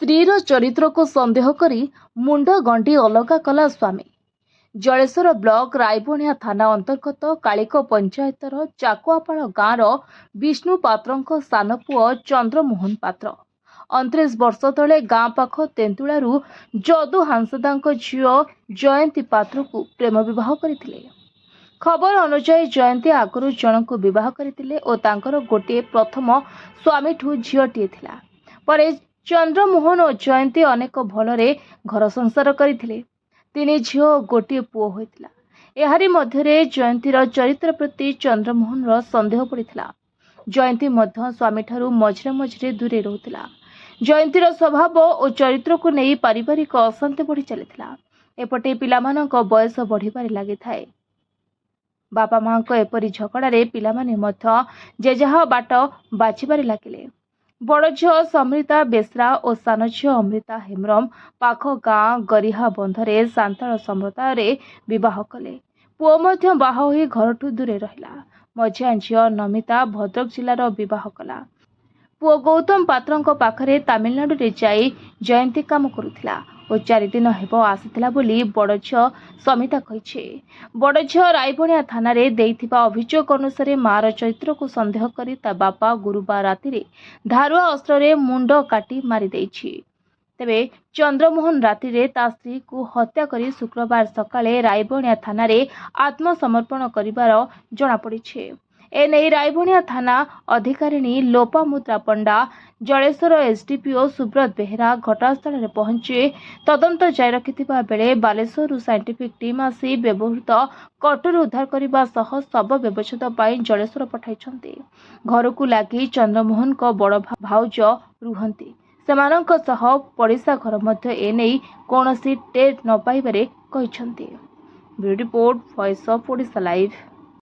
ସ୍ତ୍ରୀର ଚରିତ୍ରକୁ ସନ୍ଦେହ କରି ମୁଣ୍ଡ ଗଣ୍ଡି ଅଲଗା କଲା ସ୍ୱାମୀ। ଜଳେଶ୍ୱର ବ୍ଲକ ରାଇବଣିଆ ଥାନା ଅନ୍ତର୍ଗତ କାଳିକ ପଞ୍ଚାୟତର ଚାକୁଆପାଳ ଗାଁର ବିଷ୍ଣୁ ପାତ୍ରଙ୍କ ସାନ ପୁଅ ଚନ୍ଦ୍ରମୋହନ ପାତ୍ର 29 ବର୍ଷ ତଳେ ଗାଁ ପାଖ ତେନ୍ତୁଳାରୁ ଯଦୁ ହାଂସଦାଙ୍କ ଝିଅ ଜୟନ୍ତୀ ପାତ୍ରକୁ ପ୍ରେମ ବିବାହ କରିଥିଲେ। ଖବର ଅନୁଯାୟୀ ଜୟନ୍ତୀ ଆଗରୁ ଜଣଙ୍କୁ ବିବାହ କରିଥିଲେ ଓ ତାଙ୍କର ଗୋଟିଏ ପ୍ରଥମ ସ୍ୱାମୀଠୁ ଝିଅଟିଏ ଥିଲା। ପରେ ଚନ୍ଦ୍ରମୋହନ ଓ ଜୟନ୍ତୀ ଅନେକ ଭଲରେ ଘର ସଂସାର କରିଥିଲେ। 3 ଝିଅ ଓ ଗୋଟିଏ ପୁଅ ହୋଇଥିଲା। ଏହାରି ମଧ୍ୟରେ ଜୟନ୍ତୀର ଚରିତ୍ର ପ୍ରତି ଚନ୍ଦ୍ରମୋହନର ସନ୍ଦେହ ପଡ଼ିଥିଲା। ଜୟନ୍ତୀ ମଧ୍ୟ ସ୍ୱାମୀଠାରୁ ମଝିରେ ମଝିରେ ଦୂରେଇ ରହୁଥିଲା। ଜୟନ୍ତୀର ସ୍ୱଭାବ ଓ ଚରିତ୍ରକୁ ନେଇ ପାରିବାରିକ ଅଶାନ୍ତି ବଢ଼ି ଚାଲିଥିଲା। ଏପଟେ ପିଲାମାନଙ୍କ ବୟସ ବଢ଼ିବାରେ ଲାଗିଥାଏ। ବାପା ମାଙ୍କ ଏପରି ଝଗଡ଼ାରେ ପିଲାମାନେ ମଧ୍ୟ ଯେ ଯାହା ବାଟ ବାଛିବାରେ ଲାଗିଲେ। ବଡ଼ ଝିଅ ସମୃତା ବେଶ୍ରା ଓ ସାନ ଝିଅ ଅମୃତା ହେମ୍ରମ ପାଖ ଗାଁ ଗରିହା ବନ୍ଧରେ ସାନ୍ତାଳ ସମ୍ପ୍ରଦାୟରେ ବିବାହ କଲେ। ପୁଅ ମଧ୍ୟ ବାହା ହୋଇ ଘରଠୁ ଦୂରେ ରହିଲା। ମଝିଆ ଝିଅ ନମିତା ଭଦ୍ରକ ଜିଲ୍ଲାର ବିବାହ କଲା। ପୁଅ ଗୌତମ ପାତ୍ରଙ୍କ ପାଖରେ ତାମିଲନାଡୁରେ ଯାଇ ଜୟନ୍ତୀ କାମ କରୁଥିଲା ଓ 4 ଦିନ ହେବ ଆସିଥିଲା ବୋଲି ବଡ଼ ଝିଅ ସମିତା କହିଛି। ବଡ଼ ଝିଅ ରାଇବଣିଆ ଥାନାରେ ଦେଇଥିବା ଅଭିଯୋଗ ଅନୁସାରେ ମାର ଚରିତ୍ରକୁ ସନ୍ଦେହ କରି ତା ବାପା ଗୁରୁବାର ରାତିରେ ଧାରୁଆ ଅସ୍ତ୍ରରେ ମୁଣ୍ଡ କାଟି ମାରିଦେଇଛି। ତେବେ ଚନ୍ଦ୍ରମୋହନ ରାତିରେ ତା ସ୍ତ୍ରୀକୁ ହତ୍ୟା କରି ଶୁକ୍ରବାର ସକାଳେ ରାଇବଣିଆ ଥାନାରେ ଆତ୍ମସମର୍ପଣ କରିବାର ଜଣାପଡ଼ିଛି। ଏନେଇ ରାଇବଣିଆ ଥାନା ଅଧିକାରିଣୀ ଲୋପାମୁଦ୍ରା ପଣ୍ଡା, ଜଳେଶ୍ୱର ଏସଡିପିଓ ସୁବ୍ରତ ବେହେରା ଘଟଣାସ୍ଥଳରେ ପହଞ୍ଚି ତଦନ୍ତ ଜାରି ରଖିଥିବା ବେଳେ ବାଲେଶ୍ୱରରୁ ସାଇଣ୍ଟିଫିକ୍ ଟିମ୍ ଆସି ବ୍ୟବହୃତ କଟୁରୀ ଉଦ୍ଧାର କରିବା ସହ ଶବ ବ୍ୟବଚ୍ଛେଦ ପାଇଁ ଜଳେଶ୍ୱର ପଠାଇଛନ୍ତି। ଘରକୁ ଲାଗି ଚନ୍ଦ୍ରମୋହନଙ୍କ ବଡ଼ ଭାଉଜ ରୁହନ୍ତି। ସେମାନଙ୍କ ସହ ପଡ଼ିଶା ଘର ମଧ୍ୟ ଏନେଇ କୌଣସି ଟେର୍ ନ ପାଇବାରେ କହିଛନ୍ତି। Bureau report, voice of Odisha live.